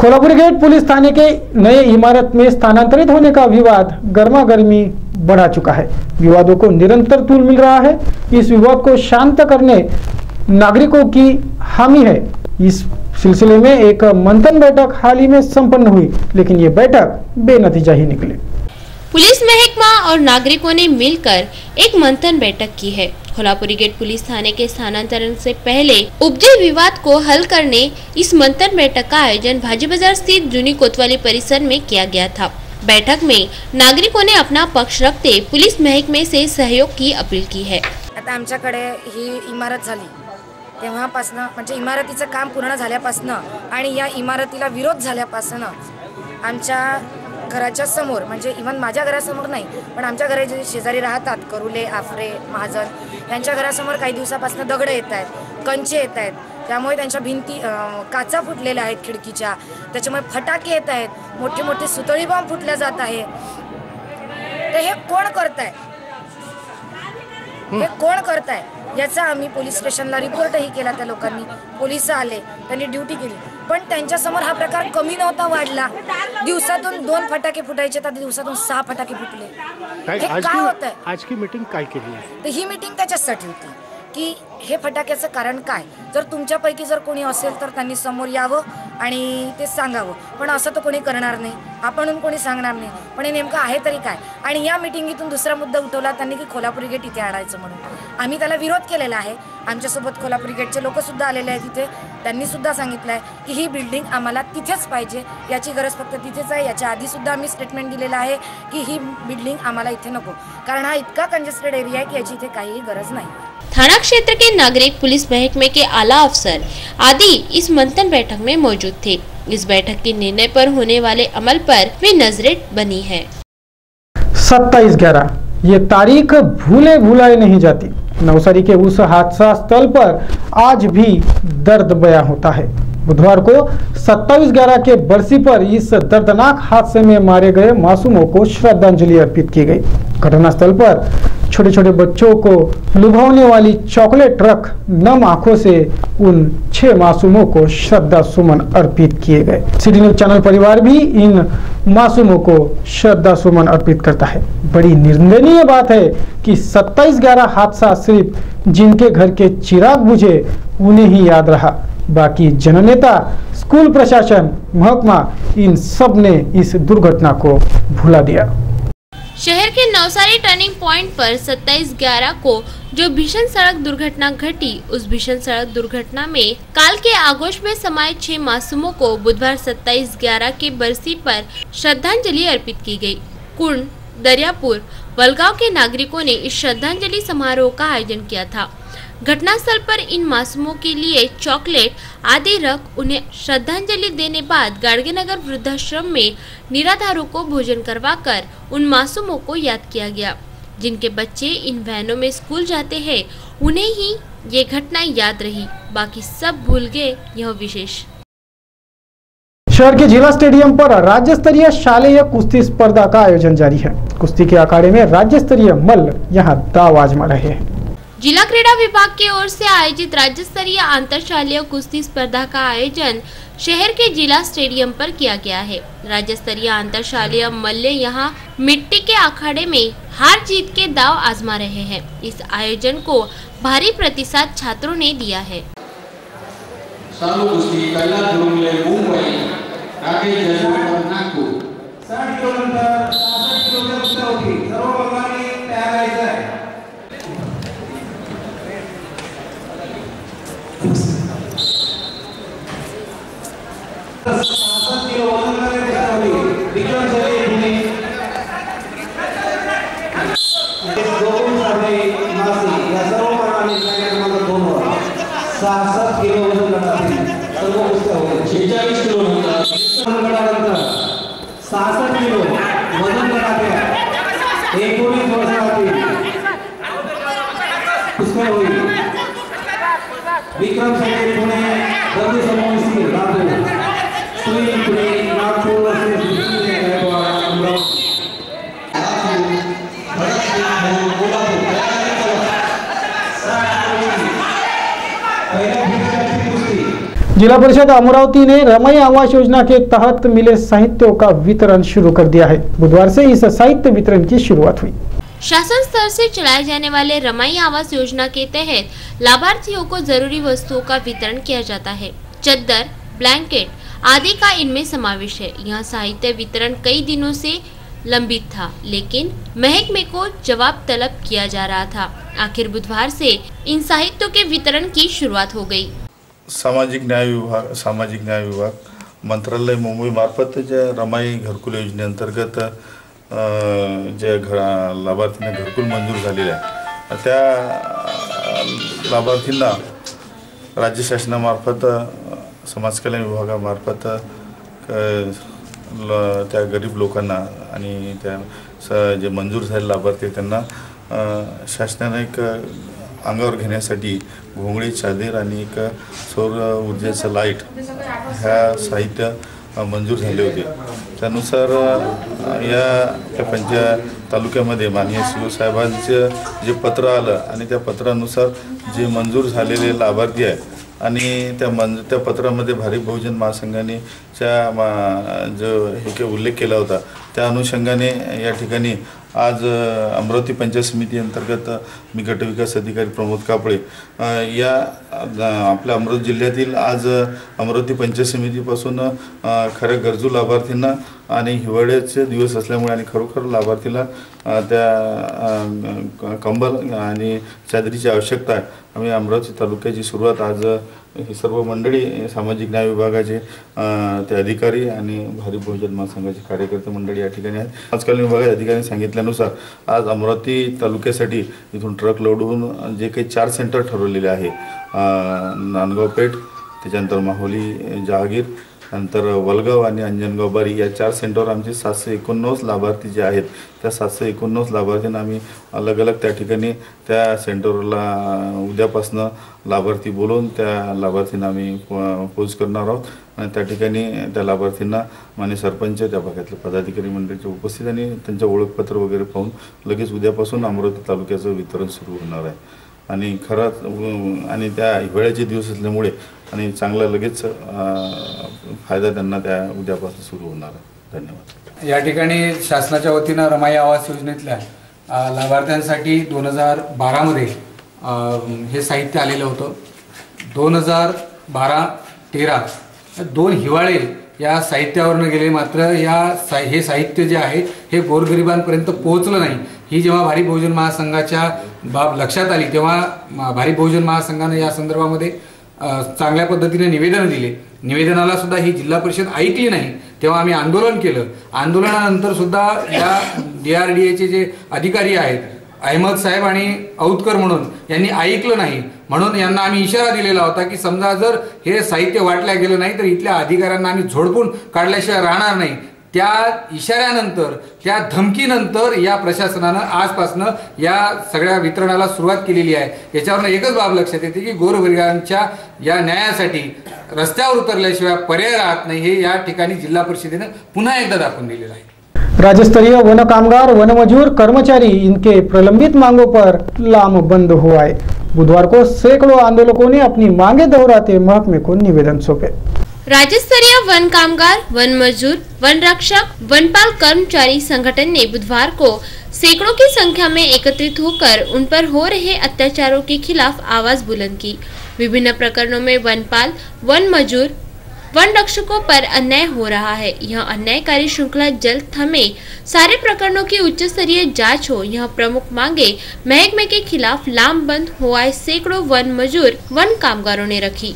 Kolhapur gate police थाने के नए इमारत में स्थानांतरित होने का विवाद गर्मा गर्मी बढ़ा चुका है। विवादों को निरंतर तूल मिल रहा है। इस विवाद को शांत करने नागरिकों की हामी है। इस सिलसिले में एक मंथन बैठक हाल ही में संपन्न हुई, लेकिन ये बैठक बेनतीजा ही निकली। पुलिस महकमा और नागरिकों ने मिलकर एक मंथन बैठक की है। कोल्हापुरी गेट पुलिस थाने के स्थानांतरण से पहले उपजे विवाद को हल करने इस मंथन बैठक का आयोजन भाजी बाजार स्थित जूनी कोतवाली परिसर में किया गया था। बैठक में नागरिकों ने अपना पक्ष रखते पुलिस महकमे से सहयोग की अपील की है। आता आमच्याकडे ही इमारत झाली तेव्हापासून म्हणजे इमारतीचं काम पूर्ण झाल्यापासून आणि या इमारतीला विरोध झाल्यापासून आमच्या घराच्या समोर म्हणजे इवन माझ्या घरासमोर नाही पण आमच्या घरी जे शेजारी राहतात करुले आफरे महाजन यांच्या घरासमोर काही दिवसापासून दगड येत आहेत, कंचे येत आहेत, त्यामुळे त्यांच्या भिंती काचा फुटलेल्या आहेत खिडकीच्या, त्याच्यामुळे फटाके येत आहेत, मोठे मोठे सुतळी बॉम्ब फुटले जात आहे। तर हे कोण करताय, हे कोण करताय याचा आम्ही पोलीस स्टेशनला रिपोर्टही केला। त्या लोकांनी पोलीस आले, त्यांनी ड्यूटी केली, पण त्यांच्या समोर हा प्रकार कमी नव्हता वाढला। दिवसातून 2 फटाके फुटायचे तर दिवसातून 6 फटाके फुटले। हे काय होतंय? आज की मीटिंग काय केली? तर ही मीटिंग त्याच्यासाठी होती की हे फटाक्याचं कारण काय, जर तुमच्यापैकी जर कोणी असेल तर त्यांनी समोर यावं आणि ते सांगावं, पण असं तर कोणी करणार नाही, आपणहून कोणी सांगणार नाही। पण हे नेमकं आहे तरी काय? आणि या मीटिंगीतून दुसरा मुद्दा उठवला त्यांनी की कोल्हापुरी गेट इथे आणायचं म्हणून। आम्ही त्याला विरोध केलेला आहे। आमच्यासोबत कोल्हापुरी गेटचे लोक सुद्धा आलेले आहेत तिथे, त्यांनी सुद्धा सांगितलं आहे की ही बिल्डिंग आम्हाला तिथेच पाहिजे, याची गरज फक्त तिथेच आहे। याच्या आधी सुद्धा आम्ही स्टेटमेंट दिलेलं आहे की ही बिल्डिंग आम्हाला इथे नको, कारण हा इतका कंजेस्टेड एरिया आहे की याची इथे काहीही गरज नाही। थाना क्षेत्र के नागरिक, पुलिस महकमे के आला अफसर आदि इस मंथन बैठक में मौजूद थे। इस बैठक के निर्णय पर होने वाले अमल पर भी नजरें बनी है। 27/11 ये तारीख भूले भुलाए नहीं जाती। नवसारी के उस हादसा स्थल पर आज भी दर्द बयां होता है। बुधवार को 27/11 के बरसी पर इस दर्दनाक हादसे में मारे गए मासूमों को श्रद्धांजलि अर्पित की गई। घटनास्थल पर छोटे छोटे बच्चों को लुभावने वाली चॉकलेट रख नम आंखों से उन 6 मासूमों को श्रद्धा सुमन अर्पित किए गए। सिटी न्यूज चैनल परिवार भी इन मासूमों को श्रद्धा सुमन अर्पित करता है। बड़ी निंदनीय बात है कि 27/11 हादसा सिर्फ जिनके घर के चिराग बुझे उन्हें ही याद रहा, बाकी जननेता, स्कूल प्रशासन, महकमा इन सब ने इस दुर्घटना को भुला दिया। शहर के नवसारी टर्निंग पॉइंट पर 27/11 को जो भीषण सड़क दुर्घटना घटी, उस भीषण सड़क दुर्घटना में काल के आगोश में समाये 6 मासूमों को बुधवार 27/11 के बरसी पर श्रद्धांजलि अर्पित की गई। कुंड, दरियापुर, वलगांव के नागरिकों ने इस श्रद्धांजलि समारोह का आयोजन किया था। घटनास्थल पर इन मासूमों के लिए चॉकलेट आदि रख उन्हें श्रद्धांजलि देने बाद गाड़गेनगर वृद्धाश्रम में निराधारों को भोजन करवाकर उन मासूमों को याद किया गया। जिनके बच्चे इन वैनों में स्कूल जाते हैं उन्हें ही ये घटना याद रही, बाकी सब भूल गए। यह विशेष शहर के जिला स्टेडियम पर राज्य स्तरीय शालेय कुश्ती स्पर्धा का आयोजन जारी है। कुश्ती के अखाड़े में राज्य स्तरीय मल्ल यहाँ दाव आजमा रहे हैं। जिला क्रीड़ा विभाग की ओर से आयोजित राज्य स्तरीय अंतरशालीय कुश्ती स्पर्धा का आयोजन शहर के जिला स्टेडियम पर किया गया है। राज्य स्तरीय अंतरशालीय मल्ल यहां मिट्टी के अखाड़े में हार जीत के दाव आजमा रहे हैं। इस आयोजन को भारी प्रतिसाद छात्रों ने दिया है। विक्रम संकेत पुणे गर्दी समोर राहतो सुनील पुणे नागपूर जिला परिषद अमरावती ने रमई आवास योजना के तहत मिले साहित्यों का वितरण शुरू कर दिया है। बुधवार से इस साहित्य वितरण की शुरुआत हुई। शासन स्तर से चलाए जाने वाले रमई आवास योजना के तहत लाभार्थियों को जरूरी वस्तुओं का वितरण किया जाता है। चद्दर, ब्लैंकेट आदि का इनमें समावेश है। यह साहित्य वितरण कई दिनों से लंबित था, लेकिन महकमे को जवाब तलब किया जा रहा था। आखिर बुधवार से इन साहित्यों के वितरण की शुरुआत हो गई। सामाजिक न्याय विभाग मंत्रालय मुंबई मार्फत ज्या रमाई घरकुल योजनेअंतर्गत जे लाभार्थींना घरकुल मंजूर झालेले आहे त्या लाभार्थींना राज्य शासनामार्फत समाज कल्याण विभागामार्फत त्या गरीब लोकांना आणि त्या जे मंजूर झालेले लाभार्थी त्यांना शासनाने एक अंगावर घेण्यासाठी घोंगडी, चादर आणि एक सौर ऊर्जेचं लाईट ह्या साहित्य मंजूर झाले होते। त्यानुसार या पंचायत तालुक्यामध्ये माननीय सीओ साहेबांचं जे पत्र आलं आणि त्या पत्रानुसार जे मंजूर झालेले लाभार्थी आहे आणि त्या पत्रामध्ये भारिप बहुजन महासंघाने जो हे काही उल्लेख केला होता त्या अनुषंगाने या ठिकाणी आज अमरावती पंचायत समिती अंतर्गत मी गटविकास अधिकारी प्रमोद कापळे या आपल्या अमरावती जिल्ह्यातील आज अमरावती पंचायत समितीपासून खऱ्या गरजू लाभार्थींना आणि हिवाळ्याचे दिवस असल्यामुळे आणि खरोखर लाभार्थीला त्या कंबल आणि चादरीची आवश्यकता आहे। आम्ही अमरावती तालुक्याची सुरुवात आज ही सर्व मंडळी सामाजिक न्याय विभागाचे ते अधिकारी आणि भारिप बहुजन महासंघाचे कार्यकर्ते मंडळी या ठिकाणी आहेत। समाज कल्याण विभागाच्या अधिकाऱ्यांनी सांगितल्यानुसार आज अमरावती तालुक्यासाठी इथून ट्रक लोड होऊन जे काही 4 सेंटर ठरवलेले आहे नांदगाव पेठ, त्याच्यानंतर माहुली, जहागीर, नंतर वलगाव आणि अंजनगाव बारी या 4 सेंटरवर आमचे 789 लाभार्थी जे आहेत त्या 789 लाभार्थींना आम्ही अलग अलग त्या ठिकाणी त्या सेंटरला उद्यापासून लाभार्थी बोलवून त्या लाभार्थींना आम्ही पोच करणार आहोत आणि त्या ठिकाणी त्या लाभार्थींना मान्य सरपंच त्या भागातले पदाधिकारी मंडळीच्या उपस्थित आणि त्यांचे ओळखपत्र वगैरे पाहून लगेच उद्यापासून अमरावती तालुक्याचं वितरण सुरू होणार आहे आणि खरंच आणि त्या हिवाळ्याचे दिवस असल्यामुळे आणि चांगला लगेच फायदा त्यांना त्या उद्यापासून सुरू होणार आहे। धन्यवाद। या ठिकाणी शासनाच्या वतीनं रमाई आवास योजनेतल्या लाभार्थ्यांसाठी 2012 मध्ये हे साहित्य आलेलं होतं। 2012-13 2 हिवाळे या साहित्यावरनं गेले, मात्र हे साहित्य जे आहे हे गोरगरिबांपर्यंत पोहोचलं नाही। ही जेव्हा भारिप बहुजन महासंघाच्या बाब लक्षात आली तेव्हा भारिप बहुजन महासंघाने या संदर्भामध्ये चांगल्या पद्धतीने निवेदन दिले। निवेदनाला सुद्धा ही जिल्हा परिषद ऐकली नाही, तेव्हा आम्ही आंदोलन केलं। आंदोलनानंतर सुद्धा या DRDAचे जे अधिकारी आहेत अहमद साहेब आणि औतकर म्हणून यांनी ऐकलं नाही, म्हणून यांना आम्ही इशारा दिलेला होता की समजा जर हे साहित्य वाटल्या गेलं नाही तर इथल्या अधिकाऱ्यांना आम्ही झोडपून काढल्याशिवाय राहणार नाही। त्या इशाऱ्यानंतर, त्या धमकीनंतर या प्रशासनानं आजपासून या सगळ्या वितरणाला सुरुवात केलेली आहे। याच्यावरून एकच बाब लक्षात येते की गोरगरिबांच्या या न्यायासाठी रस्त्यावर उतरल्याशिवाय पर्याय राहत नाही, हे या ठिकाणी जिल्हा परिषदेने पुन्हा एकदा दाखवून दिलेलं आहे। राज्य स्तरीय वन कामगार, वन मजूर, कर्मचारी इनके प्रलंबित मांगों पर लामबंद हुआ है। बुधवार को सैकड़ों आंदोलकों ने अपनी मांगे दोहराते महकमे को निवेदन सौंपे। राज्य स्तरीय वन कामगार, वन मजदूर, वन रक्षक, वनपाल कर्मचारी संगठन ने बुधवार को सैकड़ों की संख्या में एकत्रित होकर उन पर हो रहे अत्याचारों के खिलाफ आवाज बुलंद की। विभिन्न प्रकरणों में वनपाल, वन मजदूर, वन रक्षकों पर अन्याय हो रहा है। यह अन्यायकारी श्रृंखला जल्द थमे, सारे प्रकरणों की उच्च स्तरीय जांच हो, यह प्रमुख मांगे महकमे के खिलाफ लामबंद हुआ सैकड़ों वन मजदूर, वन कामगारों ने रखी।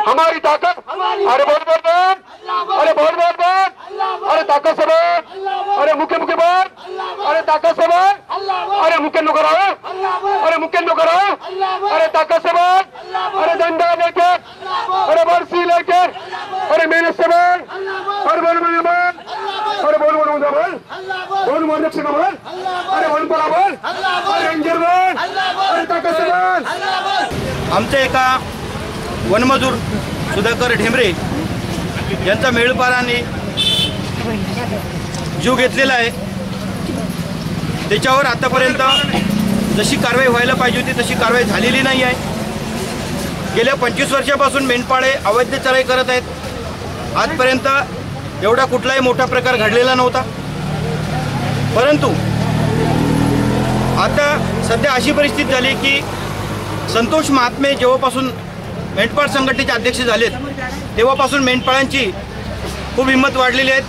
हमारी ताकत, अरे बोल अरे बोल अरे ताकत से बोल, अरे मुख्य बोल, अरे ताकत से बोल, अरे मुख्य नको राहो, अरे मुख्य नको राहो, अरे ताकत से बोल, अरे डंडा लेकर, अरे बरसी लेकर, अरे मेहनत से बोल, अरे बोल, अरे बोल रक्षक बोल, अरे वनपाला बोल, अरे रेंजर बोल, अरे ताकत से बोल। आमचे एका वनमजूर सुधाकर ढेंबरे यांचा मेळपाराने जीव घेतलेला आहे। त्याच्यावर आतापर्यंत जशी कारवाई व्हायला पाहिजे होती तशी कारवाई झालेली नाही आहे। गेल्या 25 वर्षापासून मेंढपाळे अवैध चराई करत आहेत। आजपर्यंत एवढा कुठलाही मोठा प्रकार घडलेला नव्हता, परंतु आता सध्या अशी परिस्थिती झाली की संतोष महात्मे जेव्हापासून मेंढपाळ संघटनेचे अध्यक्ष झालेत तेव्हापासून मेंढपाळांची खूप हिंमत वाढलेली आहेत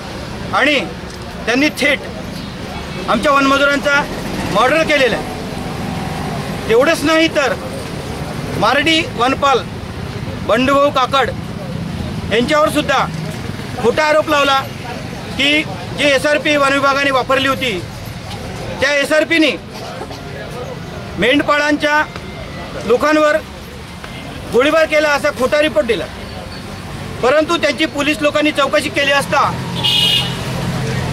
आणि त्यांनी थेट आमच्या वनमजुरांचा मर्डर केलेला आहे। तेवढंच नाही तर मारडी वनपाल बंडूभाऊ काकड यांच्यावर सुद्धा खोटा आरोप लावला की जी SRP वन विभागाने वापरली होती त्या SRPनी मेंढपाळांच्या लोकांवर गोळीबार केला असा खोटा रिपोर्ट दिला। परंतु त्यांची पोलीस लोकांनी चौकशी केली असता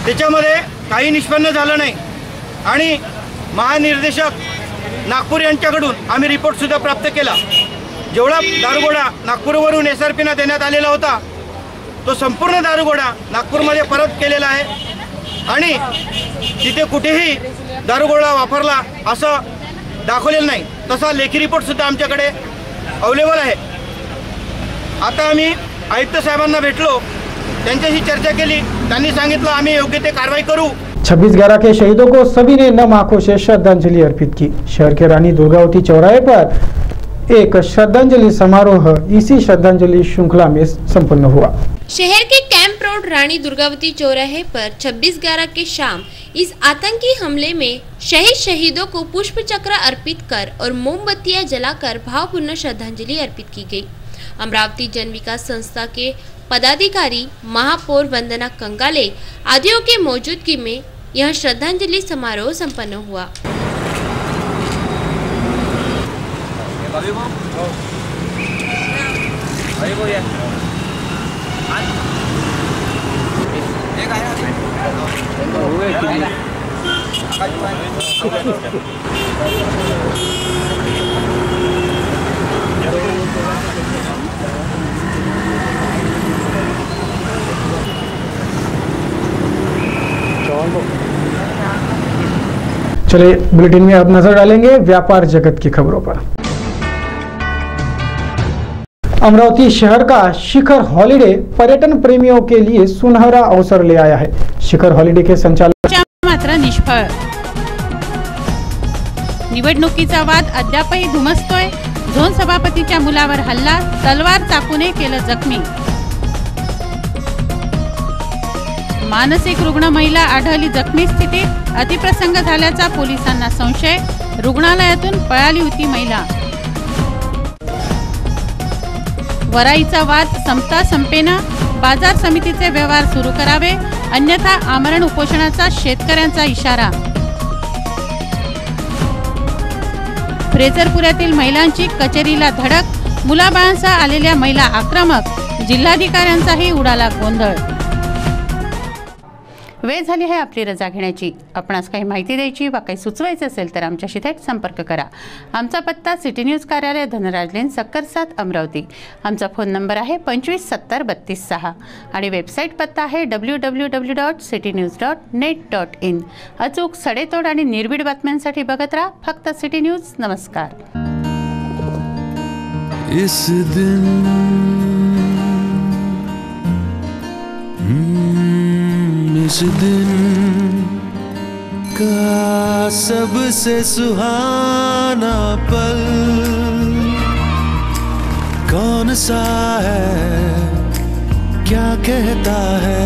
त्याच्यामध्ये काही निष्पन्न झालं नाही आणि महानिर्देशक नागपूर यांच्याकडून आम्ही रिपोर्टसुद्धा प्राप्त केला। जेवढा दारुगोळा नागपूरवरून SRPना देण्यात आलेला होता तो संपूर्ण दारुगोळा नागपूरमध्ये परत केलेला आहे आणि तिथे कुठेही दारुगोळा वापरला असं दाखवलेलं नाही। तसा लेखी रिपोर्टसुद्धा आमच्याकडे अवेलेबल आहे। आता आम्ही आयुक्त साहेबांना भेटलो, त्यांच्याशी चर्चा केली, त्यांनी सांगितलं आम्ही योग्य ते कारवाई करू। 26/11 के शहीदों को सभी ने नम आंखों से श्रद्धांजलि अर्पित की। शहर के रानी दुर्गावती चौराहे पर एक श्रद्धांजलि समारोह इसी श्रद्धांजलि श्रृंखला में संपन्न हुआ। शहर के कैंप रोड रानी दुर्गावती चौराहे पर 26/11 के शाम इस आतंकी हमले में शहीदों को पुष्प चक्र अर्पित कर और मोमबत्तियां जलाकर भावपूर्ण श्रद्धांजलि अर्पित की गई। अमरावती जन विकास संस्था के पदाधिकारी महापौर वंदना कंगाले आदियों के मौजूदगी में यह श्रद्धांजलि समारोह संपन्न हुआ। चलिए बुलेटिन में अब नजर डालेंगे व्यापार जगत की खबरों पर। अमरावती शहर का शिखर हॉलिडे पर्यटन प्रेमियों के लिए सुनहरा अवसर ले आया है। शिखर हॉलिडे के संचालक मात्र निष्फळ। निवडणुकीचा वाद अद्यापही धुमसतोय। झोन सभापतीच्या मुलावर हल्ला, तलवार चाकूने केलं जखमी। मानसिक रुग्ण महिला आढळली जखमी स्थितीत, अतिप्रसंग झाल्याचा पोलिसांना संशय। रुग्णालयातून पळाली होती महिला। वराईचा वाद संपता संपेना, बाजार समितीचे व्यवहार सुरू करावे, अन्यथा आमरण उपोषणाचा शेतकऱ्यांचा इशारा। फ्रेजरपुरातील महिलांची कचेरीला धडक, मुलाबाळांसह आलेल्या महिला आक्रमक, जिल्हाधिकाऱ्यांचाही उडाला गोंधळ। वेळ झाली आहे आपली रजा घेण्याची। आपणास काही माहिती द्यायची वा काही सुचवायचे असेल तर आमच्याशी थेट संपर्क करा। आमचा पत्ता सिटी न्यूज कार्यालय धनराज लेन सक्कर 7 अमरावती। आमचा फोन नंबर आहे 25703236 आणि वेबसाईट पत्ता आहे www.citynews.net.in। अचूक सडेतोड आणि निर्भीड बातम्यांसाठी बघत राहा फक्त सिटी न्यूज। नमस्कार। इस दिन इस दिन का सबसे सुहाना पल कौन सा है, क्या कहता है